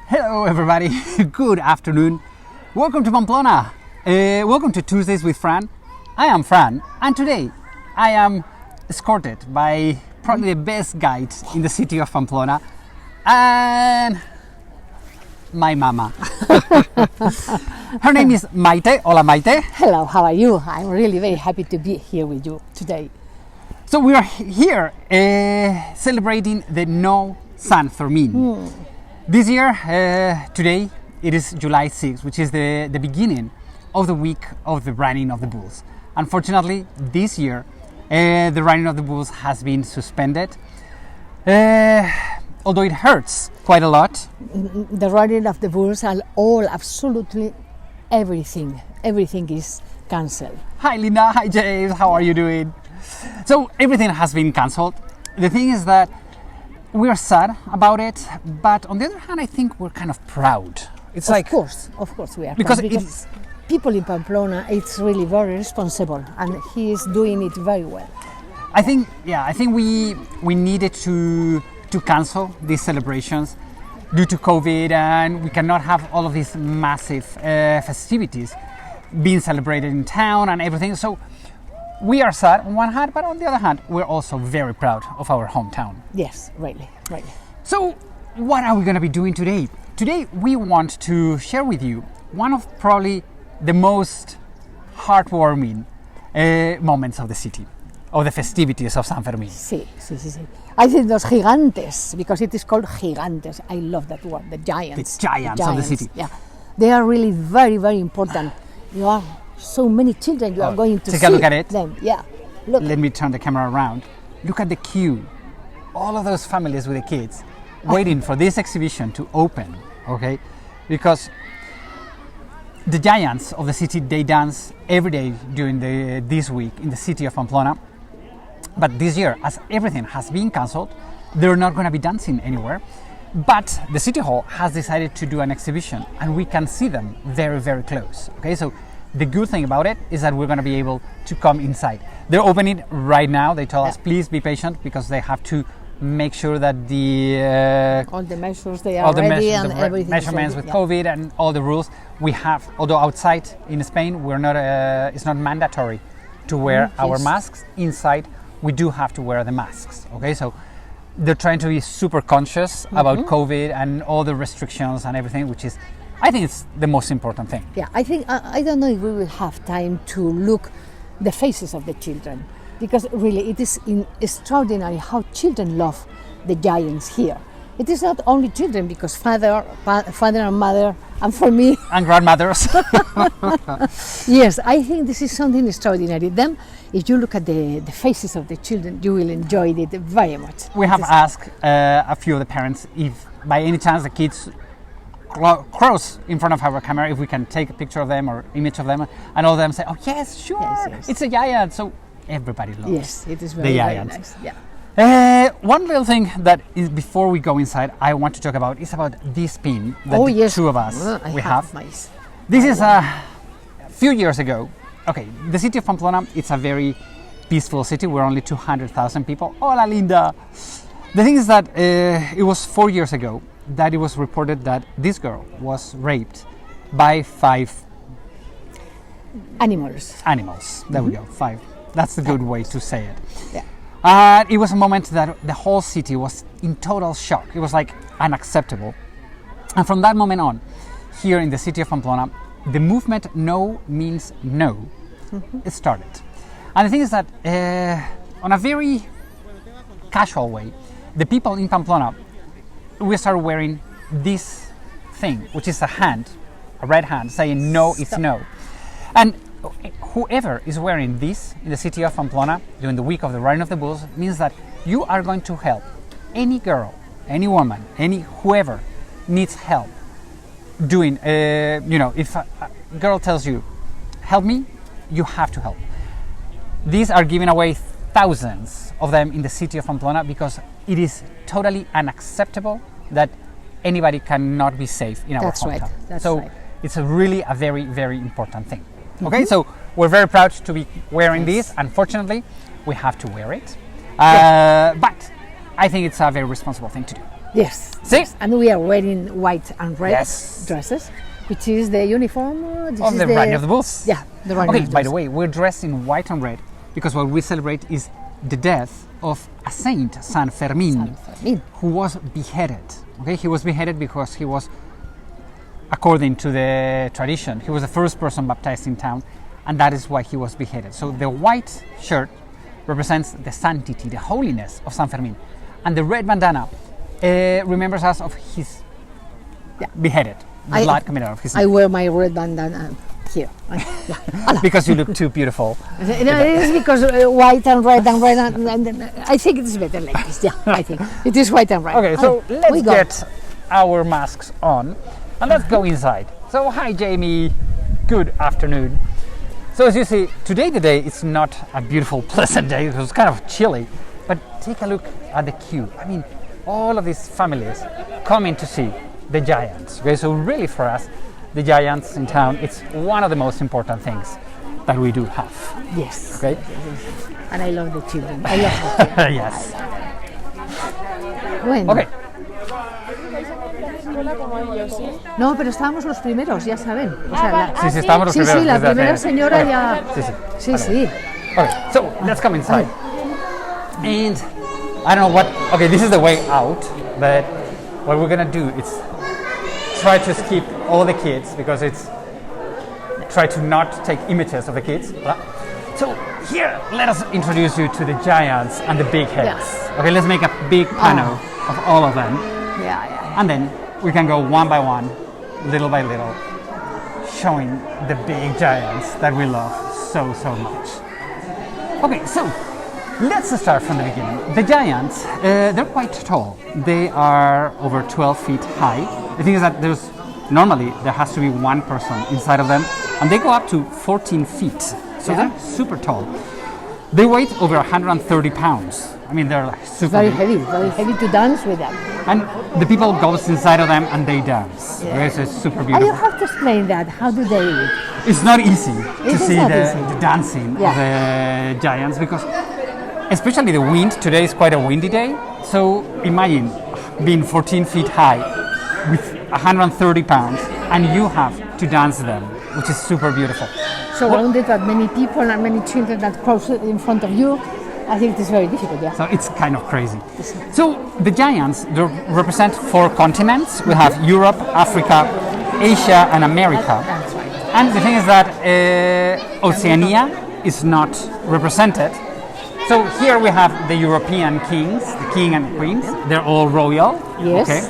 Hello everybody, good afternoon. Welcome to Pamplona. Welcome to Tuesdays with Fran. I am Fran, and today I am escorted by probably the best guide in the city of Pamplona and my mama. Her name is Maite. Hola Maite. Hello, how are you? I'm really very happy to be here with you today. So we are here celebrating the No San Fermin. This year, today, it is July 6th, which is the beginning of the week of the running of the bulls. Unfortunately, this year, the running of the bulls has been suspended, although it hurts quite a lot. The running of the bulls are all absolutely everything is cancelled. Hi Linda, hi James, how are you doing? So everything has been cancelled. The thing is that we are sad about it, but on the other hand, I think we're kind of proud. It's Of course we are. Because proud, because people in Pamplona, it's really very responsible, and he is doing it very well. I think we needed to cancel these celebrations due to COVID, and we cannot have all of these massive festivities being celebrated in town and everything. So we are sad on one hand, but on the other hand, we're also very proud of our hometown. Yes, really. So what are we going to be doing today? Today we want to share with you one of probably the most heartwarming moments of the city, of the festivities of San Fermin. Sí. I think those gigantes, because it is called gigantes. I love that word, the giants. The giants of the city. Yeah, they are really very, very important. You are so many children. You are going to take see a look at it. them. Yeah, look. Let me turn the camera around. Look at the queue. All of those families with the kids waiting for this exhibition to open. Okay, because the giants of the city, they dance every day during this week in the city of Pamplona. But this year, as everything has been cancelled, they're not going to be dancing anywhere. But the city hall has decided to do an exhibition, and we can see them very, very close. Okay, so the good thing about it is that we're going to be able to come inside. They're opening right now. They told us, please be patient, because they have to make sure that all the measures they are ready and everything. Measurements with COVID and all the rules we have. Although outside in Spain, we're not. It's not mandatory to wear our masks. Inside, we do have to wear the masks. Okay, so they're trying to be super conscious about COVID and all the restrictions and everything, which is, I think, it's the most important thing. Yeah, I think I don't know if we will have time to look the faces of the children, because really it is extraordinary how children love the giants here. It is not only children, because father and mother, and for me, and grandmothers. Yes, I think this is something extraordinary. Then, if you look at the faces of the children, you will enjoy it very much. We have asked a few of the parents if by any chance the kids cross in front of our camera, if we can take a picture of them or image of them, and all of them say, oh yes, sure, yes. It's a giant. So everybody loves Yes, it is very nice. Yeah. One little thing that is, before we go inside, I want to talk about is about this pin that the two of us we have. This is a few years ago. Okay, the city of Pamplona, it's a very peaceful city. We're only 200,000 people. Hola, Linda. The thing is that it was 4 years ago that it was reported that this girl was raped by 5 animals. There we go, 5. That's the good way to say it. Yeah. It was a moment that the whole city was in total shock. It was like unacceptable. And from that moment on, here in the city of Pamplona, the movement No Means No, it started. And the thing is that on a very casual way, the people in Pamplona, we started wearing this thing, which is a red hand, saying no, it's no. And whoever is wearing this in the city of Pamplona during the week of the running of the bulls means that you are going to help any girl, any woman, whoever needs help doing, if a girl tells you, help me, you have to help. These are giving away thousands of them in the city of Pamplona, because it is totally unacceptable that anybody cannot be safe in our hometown. That's so right. It's a really a very, very important thing. Okay, so we're very proud to be wearing this. Unfortunately, we have to wear it. But I think it's a very responsible thing to do. Yes. See? Yes. And we are wearing white and red Yes. dresses, which is the uniform this Of is the Riding of the Bulls. Yeah, the Riding Okay, of the by the Bulls. way, we're dressed in white and red because what we celebrate is the death of a saint, San Fermin, Fermin. who was beheaded. Okay, he was beheaded because he was, according to the tradition, he was the first person baptized in town, and that is why he was beheaded. So the white shirt represents the sanctity, the holiness of San Fermin, and the red bandana remembers us of his beheaded, the blood coming out of his I wear my red bandana here. because you look too beautiful. No, it is because white and red and I think it is better like this. Yeah, I think it is white and red. Okay, so we let's go. get our masks on and let's go inside. So hi Jamie, good afternoon. So as you see, today the day it's not a beautiful pleasant day, it was kind of chilly, but take a look at the queue. I mean, all of these families coming to see the giants. Okay, so really for us, the giants in town, it's one of the most important things that we do have. Yes. Okay? And I love the children. I love the children. Yes. Bueno. Okay. No, pero estábamos los primeros, ya saben. O sea, Sí, estamos los sí, primeros. sí, la desde hace- primera señora Okay. ya. Sí. Sí, sí. Okay, so let's come inside. And I don't know what, okay, this is the way out, but what we're gonna do is try to skip all the kids because it's, try to not take images of the kids. So here, let us introduce you to the giants and the big heads. Yes. Okay, let's make a big panel of all of them. Yeah. And then we can go one by one, little by little, showing the big giants that we love so much. Okay, so let's start from the beginning. The giants, they're quite tall. They are over 12 feet high. The thing is that normally there has to be one person inside of them, and they go up to 14 feet. So they're super tall. They weigh over 130 pounds. I mean, they're like super Very big. very heavy to dance with them. And the people goes inside of them and they dance. Yeah. Okay, so it's super I beautiful. have to explain that. How do they eat? It's not easy It to is see not the easy. dancing Yeah. of the giants because, especially the wind. Today is quite a windy day. So imagine being 14 feet high with 130 pounds, and you have to dance them, which is super beautiful. Surrounded by many people and many children that cross in front of you. I think it is very difficult. Yeah. So it's kind of crazy. So the giants they represent 4 continents. We have Europe, Africa, Asia, and America. That's right. And the thing is that Oceania is not represented. So here we have the European kings, the king and queens. They're all royal. Yes. Okay.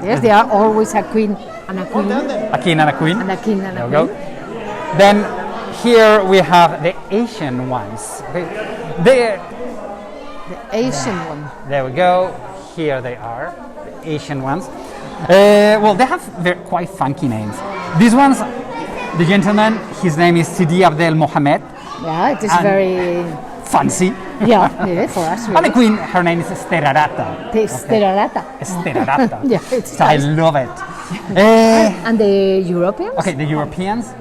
Yes, there are always a queen and a queen A king and a queen. and a king and There a we go. queen. Then here we have the Asian ones. Okay. They, The Asian one. there we go. Here they are, the Asian ones. Well, they have quite funky names. These ones, the gentleman, his name is Sidi Abdel Mohammed. Yeah, it is And- very. Fancy. Yeah, for us. And the Really. queen, her name is Esterarata. Testerarata. Esterarata. Yeah, it's So I nice. love it. And the Europeans? Okay, the Europeans,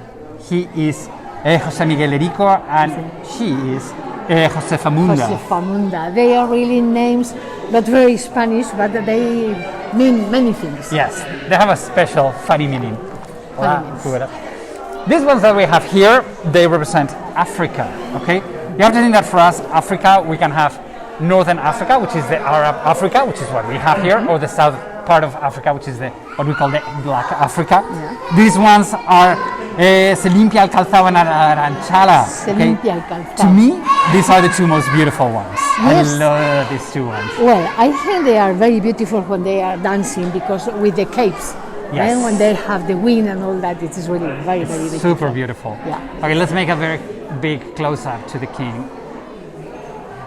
he is Jose Miguel Erico and she is Josefa Munda. Josefa Munda. They are really names, not very Spanish, but they mean many things. Yes, they have a special funny meaning. Funny meaning. These ones that we have here, they represent Africa, okay? You have to think that for us, Africa, we can have Northern Africa, which is the Arab Africa, which is what we have here, or the south part of Africa, which is what we call the Black Africa. Yeah. These ones are Se limpia el calzado en Aranchala. Se okay? limpia el calzado. To me, these are the 2 most beautiful ones. Yes. I love these 2 ones. Well, I think they are very beautiful when they are dancing because with the capes. Yes. And when they have the wind and all that, it is really very, very beautiful. Super beautiful. Yeah. Okay, let's make a very big close-up to the king.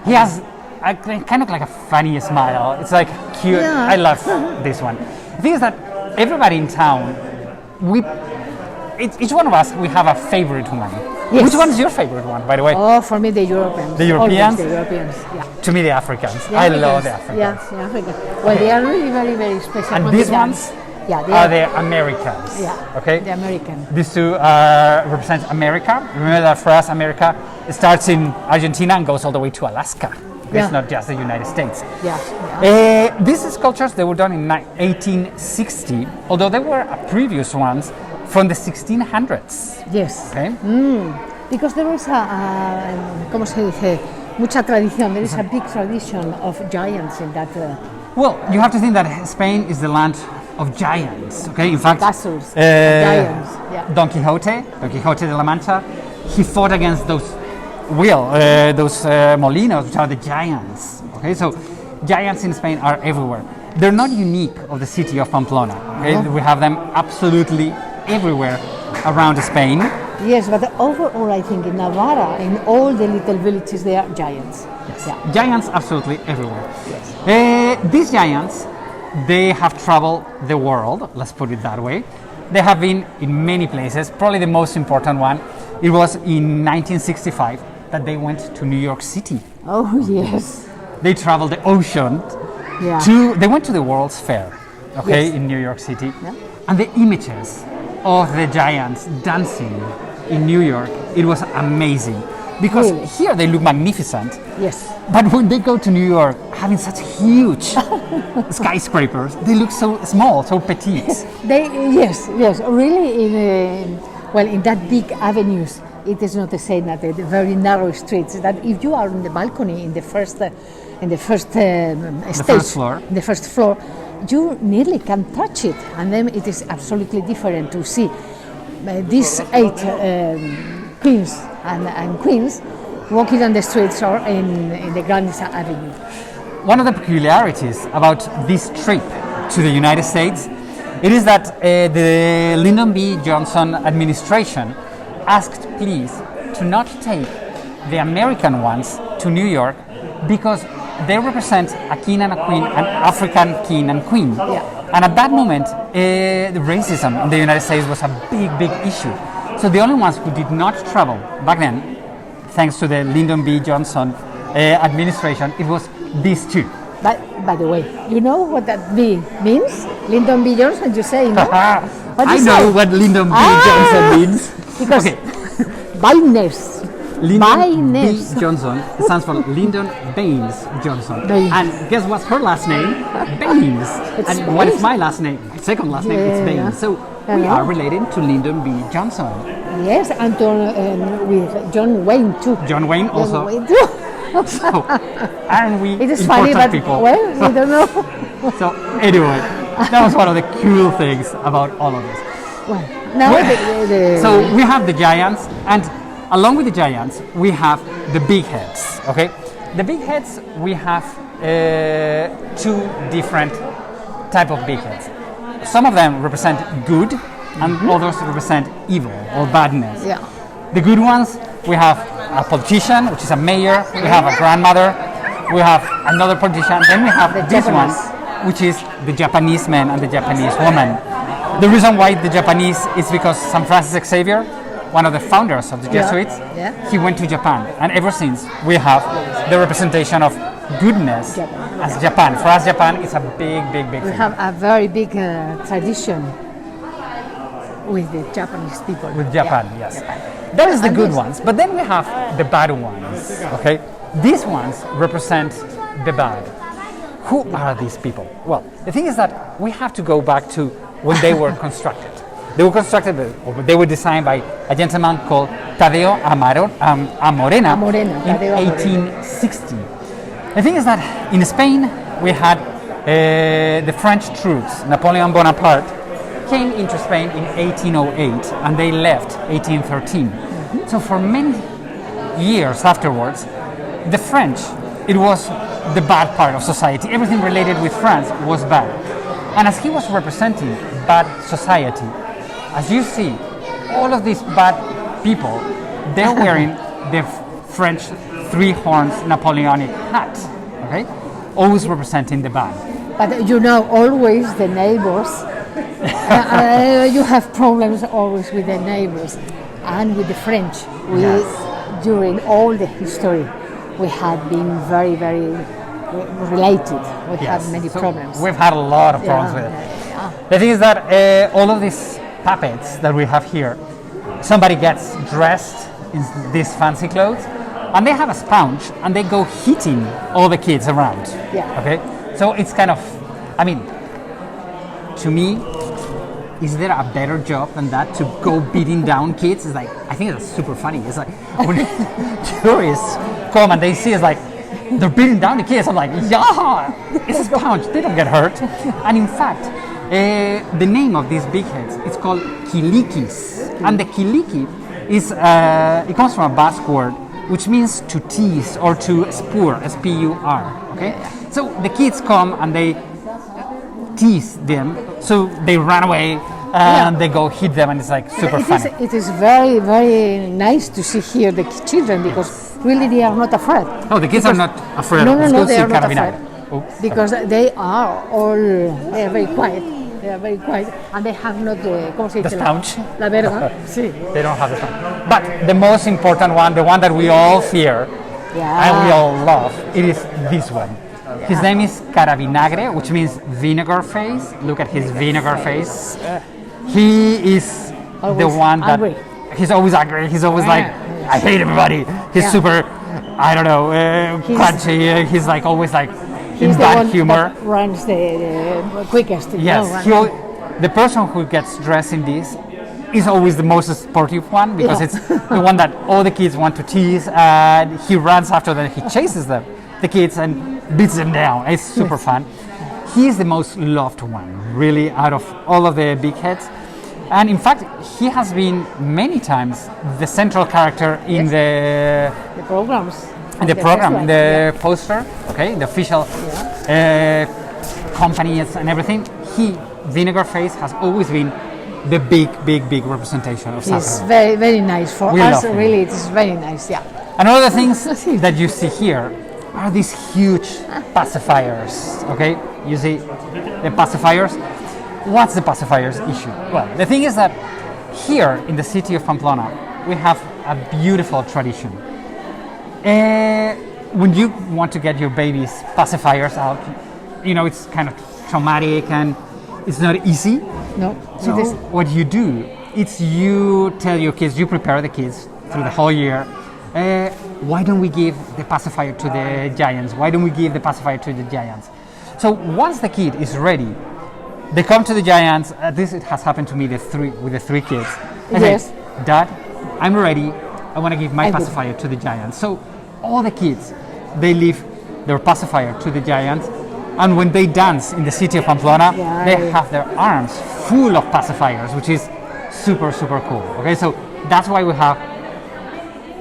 He has kind of like a funny smile. It's like cute. Yeah. I love this one. The thing is that everybody in town, each one of us, we have a favorite one. Yes. Which one is your favorite one, by the way? Oh, for me, the Europeans. The Europeans? Always the Europeans, yeah. To me, the Africans. The I love Africans, the Africans. Yeah, the Africans. Well, they are really very, very special. And when these they dance. ones Yeah, they are the Americans. Yeah. Okay. The American. These 2 represent America. Remember that for us, America starts in Argentina and goes all the way to Alaska. It's Yeah. not just the United States. Yeah. These sculptures, they were done in 1860, although there were previous ones from the 1600s. Yes. Okay? Because there is ¿cómo se dice? Mucha tradición. There is a big tradition of giants in that. Well, you have to think that Spain is the land of giants. Okay, in fact, Castles, giants. Yeah. Don Quixote de la Mancha, he fought against those molinos, which are the giants. Okay, so giants in Spain are everywhere. They're not unique of the city of Pamplona. Okay, we have them absolutely everywhere around Spain. Yes, but overall, I think in Navarra, in all the little villages, there are giants. Yes. Yeah. Giants absolutely everywhere. These giants, they have traveled the world, let's put it that way. They have been in many places. Probably the most important one, it was in 1965 that they went to New York City. Oh, yes. They traveled the ocean Yeah. they went to the World's Fair, okay, Yes. in New York City. Yeah. And the images of the giants dancing in New York, it was amazing. Because Really? here they look magnificent, Yes. but when they go to New York, having such huge skyscrapers, they look so small, so petite. Yes. Really, in that big avenues, it is not the same as the very narrow streets. That if you are on the balcony in the first stage, first floor. the first floor, you nearly can touch it, and then it is absolutely different to see these 8 kings and queens walking on the streets or in the Grand Avenue. One of the peculiarities about this trip to the United States, it is that the Lyndon B. Johnson administration asked please to not take the American ones to New York because they represent a king and a queen, an African king and queen. Yeah. And at that moment, the racism in the United States was a big issue. So the only ones who did not travel back then, thanks to the Lyndon B. Johnson administration, it was these 2. But by the way, you know what that B means? Lyndon B. Johnson, you say, no? What do I you know say? what Lyndon B. Johnson means. Because Okay. Baines. Lyndon B. Johnson stands for Lyndon Baines Johnson. Baines. And guess what's her last name? Baines. It's And what is Baines. my last name? Second last name, it's Yeah. Baines. So we Yeah. are related to Lyndon B. Johnson. Yes, and with John Wayne too. John Wayne John also. Wayne too. So, aren't we It is important funny, but people? well, we don't know. So anyway, that was one of the cool things about all of this. Well, now the So we have the giants, and along with the giants, we have the big heads. Okay, the big heads, we have 2 different type of big heads. Some of them represent good, and others represent evil or badness. Yeah. The good ones, we have a politician, which is a mayor. We have a grandmother. We have another politician. Then we have The this one, Japanese. which is the Japanese man and the Japanese woman. The reason why the Japanese is because St. Francis Xavier, one of the founders of the Yeah. Jesuits, Yeah. he went to Japan, and ever since we have the representation of goodness Japan. as Japan. For us, Japan is a big we thing. have a very big tradition with the Japanese people. With Japan, Yeah, yes. Japan. That is the And good this- ones, but then we have the bad ones. Okay, these ones represent the bad. Who are these people? Well, the thing is that we have to go back to when they were constructed. They were constructed, or they were designed by a gentleman called Tadeo Amorena Amorena, in Tadeo Amorena. 1860. The thing is that in Spain we had the French troops. Napoleon Bonaparte came into Spain in 1808 and they left 1813. So for many years afterwards, the French, it was the bad part of society. Everything related with France was bad. And as he was representing bad society, as you see, all of these bad people, they're wearing the French 3 horns Napoleonic hat, okay? Always representing the bad. But you know, always the neighbors. You have problems always with the neighbors and with the French. We, Yes. during all the history, we had been very related. We had many So problems. We've had a lot of problems with it. Yeah. The thing is that all of these puppets that we have here, somebody gets dressed in these fancy clothes, And they have a sponge, and they go hitting all the kids around. Yeah. Okay? So it's kind of, I mean, to me, is there a better job than that, to go beating down kids? It's like, I think it's super funny. It's like when tourists come and they see it's like they're beating down the kids. I'm like, yeah, it's a sponge. They don't get hurt. And in fact, the name of these big heads, it's called Kilikis. And the Kiliki is, it comes from a Basque word, which means to tease or to spur, S-P-U-R. Okay? So the kids come and they tease them, so they run away and they go hit them, and it's like super funny. It is very, very nice to see here the children, because really they are not afraid. Oh, the kids are not afraid. No, they are not afraid. Oops, because they are very quiet. They are very quiet, and they have not the sponge. La verga. Sí. They don't have the sponge. But the most important one, the one that we all fear and we all love, it is this one. His name is Caravinagre, which means vinegar face. Look at his vinegar face. He is always the one that angry. He's always angry. He's always like, I hate everybody. He's super, I don't know, crunchy. He's like always like in bad humor. That runs the quickest. Yes, the person who gets dressed in this is always the most sportive one, because it's the one that all the kids want to tease, and he runs after them. He chases them, the kids, and beats them down. It's super fun. He is the most loved one, really, out of all of the big heads. And in fact, he has been many times the central character in the programs. In the program, in the poster, okay, the official companies and everything. Vinegar Face, has always been the big representation of South It's very, very nice for us. Really, it's very nice. Yeah. And all the things that you see here are these huge pacifiers. Okay, you see the pacifiers. What's the pacifiers issue? Well, the thing is that here in the city of Pamplona, we have a beautiful tradition. When you want to get your baby's pacifiers out, you know, it's kind of traumatic and it's not easy. No. So what you do, it's you tell your kids, you prepare the kids through the whole year. Why don't we give the pacifier to the giants? Why don't we give the pacifier to the giants? So once the kid is ready, they come to the giants. This it has happened to me with the three kids. And yes. Say, Dad, I'm ready. I want to give my pacifier to the giants. So all the kids, they leave their pacifier to the giants. And when they dance in the city of Pamplona, they have their arms full of pacifiers, which is super cool. Okay, so that's why we have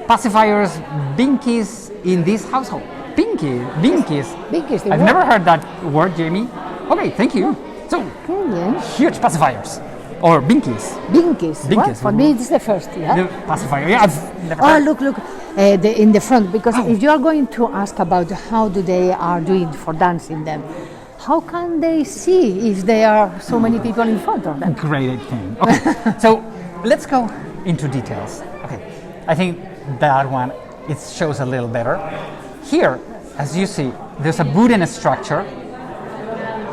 pacifiers, binkies in this household. Binkies. I've never heard that word, Jamie. Okay, thank you. So, huge pacifiers. Or binkies. Binkies. For me, it's the first, The pacifier, I've never heard. Look. In the front, because if you are going to ask about how do they are doing for dancing them, how can they see if there are so many people in front of them? Great thing. Okay, so let's go into details. Okay, I think that one, it shows a little better. Here, as you see, there's a wooden structure.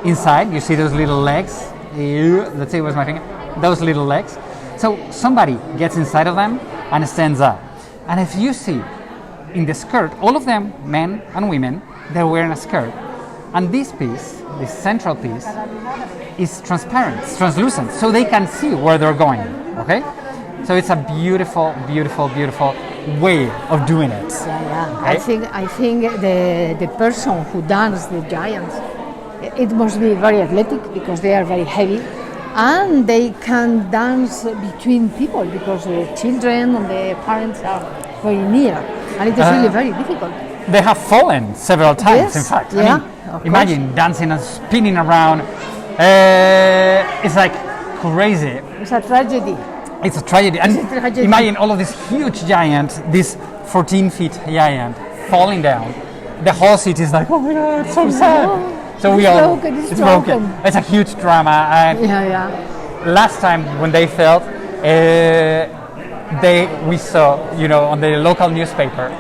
Inside, you see those little legs. Let's see, where's my finger? Those little legs. So somebody gets inside of them and stands up. And if you see in the skirt, all of them, men and women, they're wearing a skirt. And this piece, this central piece, is transparent, it's translucent, so they can see where they're going, okay? So it's a beautiful way of doing it. Yeah. Okay? I think the person who dances the giants, it must be very athletic, because they are very heavy. And they can dance between people, because the children and the parents are very near, and it is really very difficult. They have fallen several times, in fact. Yeah, I mean, imagine dancing and spinning around. It's like crazy. It's a tragedy. It's a tragedy. And imagine all of these huge giants, this 14 feet giant, falling down. The whole city is like, oh my God, it's so sad. So it's broken. It's a huge drama. And last time when they fell, we saw, on the local newspaper,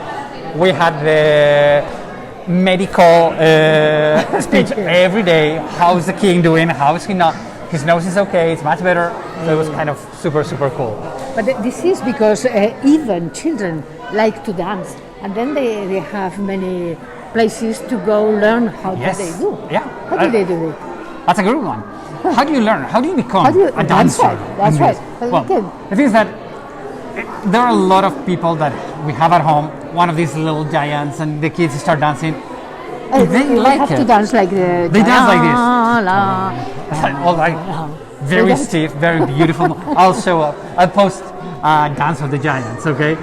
we had the medical speech every day. How's the king doing? How is he not? His nose is okay. It's much better. So it was kind of super cool. But this is because even children like to dance. And then they have many places to go learn how Yes. do they do. Yeah. How do they do it? That's a good one. How do you learn? How do you become a That's dancer? right. That's in right. this? But Well, again, the thing is that there are a lot of people that we have at home, one of these little giants, and the kids start dancing. They like have it. to dance like the. They dance like this. La, All like very that's- stiff, very beautiful. I'll show up. I'll post Dance of the Giants, okay?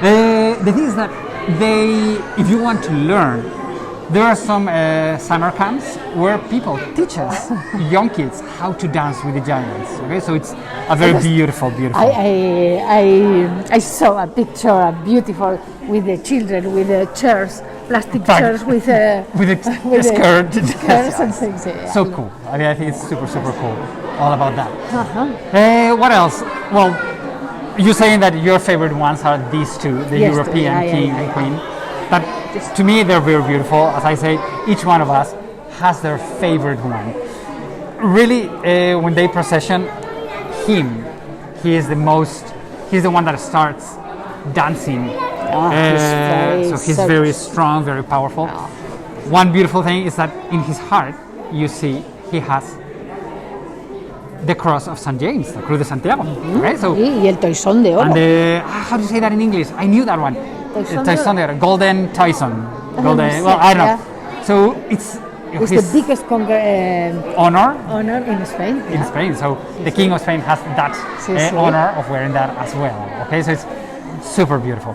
The thing is that if you want to learn, there are some summer camps where people teach us young kids how to dance with the giants. Okay, so it's a very beautiful. I saw a picture, beautiful, with the children with the chairs, plastic chairs with with a with the skirt. skirts and things. Yeah. So cool. I mean, I think it's super cool. All about that. What else? Well, you're saying that your favorite ones are these two, the Yes, European yeah, king yeah, and queen. But to me, they're very beautiful. As I say, each one of us has their favorite one. Really, when they procession, he's the one that starts dancing. He's very strong, very powerful. One beautiful thing is that in his heart, you see, he has the cross of St. James, the Cruz de Santiago. Right? So, Y el toisón de oro. and how do you say that in English? I knew that one. Toisón de oro. Golden Tyson. Golden. Yes, Well, I don't know. yeah. So it's It's his the biggest honor honor in Spain. in Spain. So the King of Spain has that Sí, sí. honor of wearing that as well. Okay, so it's super beautiful.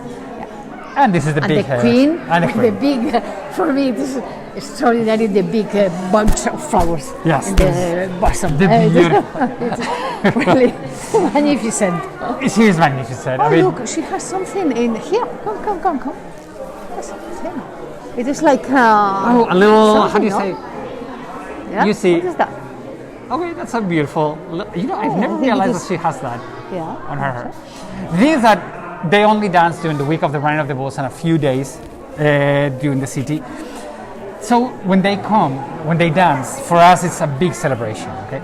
And this is the And big the queen, and the with queen. the big, for me it is extraordinary, the big bunch of flowers Yes, in the bosom. the beautiful. It's really magnificent. She is magnificent. Oh, I mean, look, she has something in here. Come. Yes, yeah. It is like a little. How do you something, say? Yeah? You see- What is that? Okay, that's a beautiful. You know, I've Oh, never I think it realized is- that she has that Yeah. on her. The thing is that they only dance during the week of the Running of the Bulls and a few days during the city. So when they come, when they dance, for us it's a big celebration. Okay.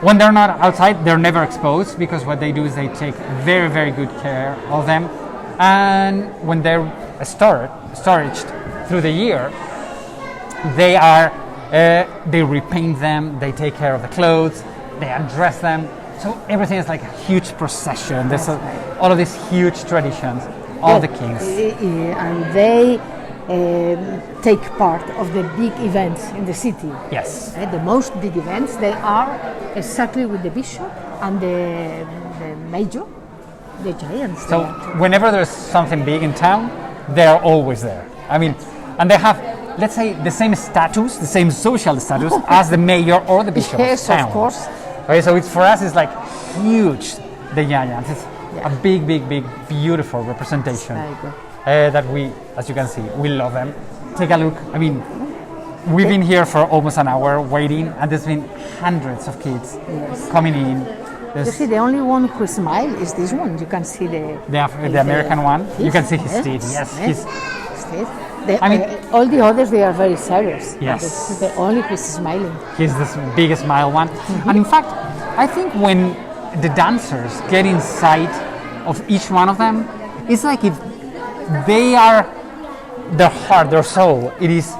When they're not outside, they're never exposed because what they do is they take very good care of them, and when they're storaged through the year, they repaint them, they take care of the clothes, they undress them. So everything is like a huge procession. There's all of these huge traditions, all the kings. And they take part of the big events in the city. Yes. The most big events, they are exactly with the bishop and the major, the giants. So there. whenever there's something big in town, they're always there. I mean, and they have, let's say, the same status, the same social status as the mayor or the bishop Yes, of town. of course. Okay, so it's for us, it's like huge. The giants, it's a big, beautiful representation. Very good. That we, as you can see, we love them. Take a look. I mean, we've been here for almost an hour waiting, and there's been hundreds of kids coming in. You see, the only one who smile is this one. You can see The American one. You can see his teeth. Yes, His teeth. I mean- All the others, they are very serious. Yes. This is the only who is smiling. he's the biggest smile one. And in fact, I think when the dancers get inside of each one of them, it's like if they are their heart, their soul. It is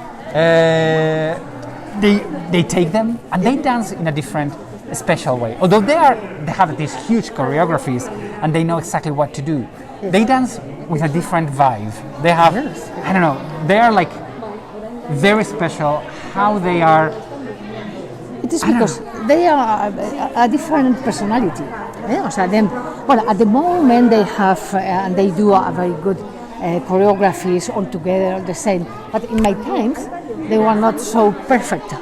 they take them and they dance in a different, special way. Although they have these huge choreographies and they know exactly what to do. They dance with a different vibe. They have, I don't know, they are like very special. How they are. It is because they are a different personality. O sea, at the moment they have and they do a very good choreographies all together the same. But in my times they were not so perfect.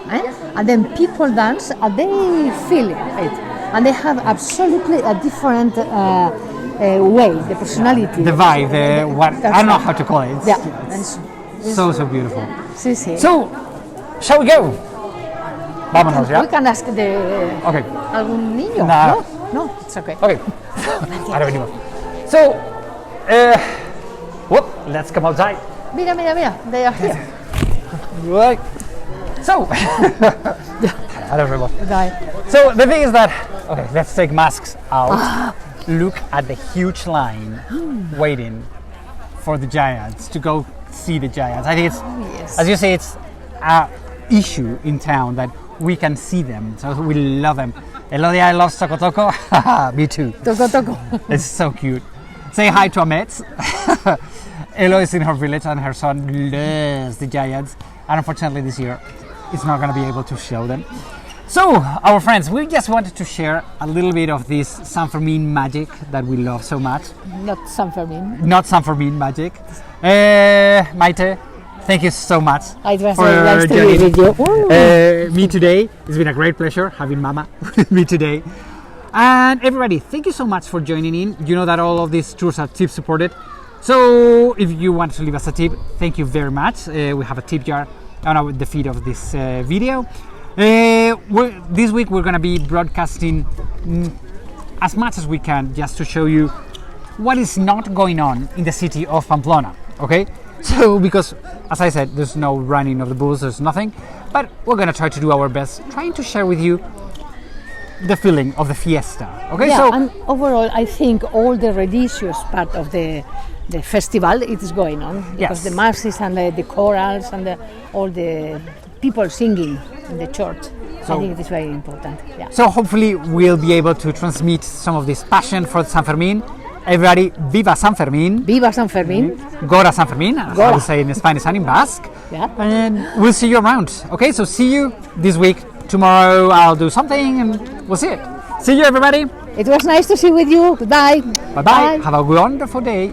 And then people dance and they feel it, and they have absolutely a different way, the personality, The vibe, what I don't know how to call it. It's, Yeah, it's so beautiful. sí, sí. So, shall we go? Vámonos, We yeah? can ask Okay, algún niño. No. No, it's okay. okay. Ahora venimos. So, let's come outside. Mira, they are here. Right. So, I don't remember. Right. So the thing is that, okay, let's take masks out. Look at the huge line waiting for the giants, to go see the giants. I think it's, yes. as you say, it's an issue in town that we can see them, so we love them. Elodia loves Toko Toko. Me too. Toko Toko. It's so cute. Say hi to Ahmed. Elo is in her village and her son loves the giants. And unfortunately this year, it's not going to be able to show them. So, our friends, we just wanted to share a little bit of this San Fermin magic that we love so much. Not San Fermin. Not San Fermin magic. Maite, thank you so much It was for very nice to be joining with you. me today. It's been a great pleasure having Mama with me today. And everybody, thank you so much for joining in. You know that all of these tours are tip supported. So if you want to leave us a tip, thank you very much. We have a tip jar on the feed of this video. This week we're going to be broadcasting as much as we can just to show you what is not going on in the city of Pamplona. Okay? So, because as I said, there's no running of the bulls, there's nothing. But we're going to try to do our best, trying to share with you the feeling of the fiesta. Okay, Yeah, so and overall, I think all the religious part of the festival it is going on because Yes. the masses and the chorals and all the people singing in the church. So- I think it is very important. Yeah. so hopefully we'll be able to transmit some of this passion for San Fermin. Everybody, Viva San Fermin, Viva San Fermin. Gora San Fermin, as I Gora. would say in Spanish and in Basque. Yeah. And we'll see you around. Okay, so see you this week. Tomorrow I'll do something and we'll see it. See you, everybody. It was nice to see with you. Goodbye. Bye-bye. Have a wonderful day.